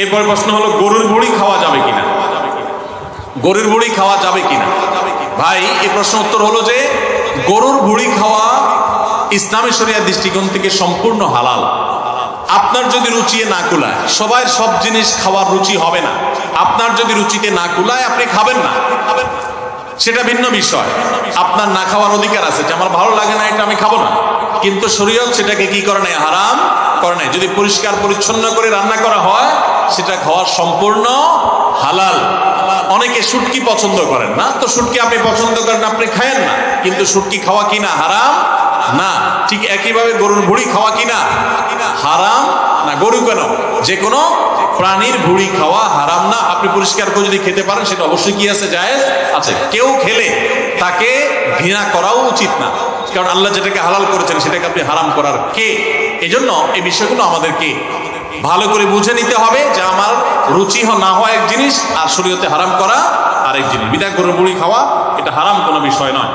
এরপর প্রশ্ন হলো গরুর ভুঁড়ি খাওয়া যাবে কিনা। গরুর ভুঁড়ি খাওয়া যাবে কিনা ভাই, এই প্রশ্ন উত্তর হলো যে গরুর ভুঁড়ি খাওয়া ইসলামী শরিয়ার দৃষ্টিকোণ থেকে সম্পূর্ণ হালাল। আপনার যদি রুচি না কুলায়, সবাই সব জিনিস খাওয়ার রুচি হবে না, আপনার যদি রুচিতে না কুলায় আপনি খাবেন না, সেটা ভিন্ন বিষয়। আপনার না খাওয়ার অধিকার আছে যে আমার ভালো লাগে না এটা আমি খাবো না, কিন্তু শরীয়ত সেটাকে কি করে নাই, হারাম করে নাই। যদি পরিষ্কার পরিচ্ছন্ন করে রান্না করা হয় সেটা খাওয়া সম্পূর্ণ হালাল। অনেকে শুটকি পছন্দ করেন না, তো শুটকি আপনি পছন্দ করেন আপনি খায়েন না, কিন্তু শুটকি খাওয়া কিনা হারাম না। ঠিক একইভাবে গরুর ভুঁড়ি খাওয়া কিনা হারাম না। গরু কেন, যে কোনো প্রাণীর ভুঁড়ি খাওয়া হারাম না। আপনি পরিষ্কার করে যদি খেতে পারেন সেটা অবশ্যই কি আছে, জায়েজ আছে। কেউ খেলে তাকে ঘৃণা করাও উচিত না, কারণ আল্লাহ যেটাকে হালাল করেছেন সেটাকে আপনি হারাম করার কে। এজন্য এই বিষয়গুলো আমাদেরকে ভালো করে বুঝে নিতে হবে যে আমার রুচি না হয় এক জিনিস আর শরীয়তে হারাম করা আরেক জিনিস। বিধায় গরুর ভুঁড়ি খাওয়া এটা হারাম কোনো বিষয় নয়।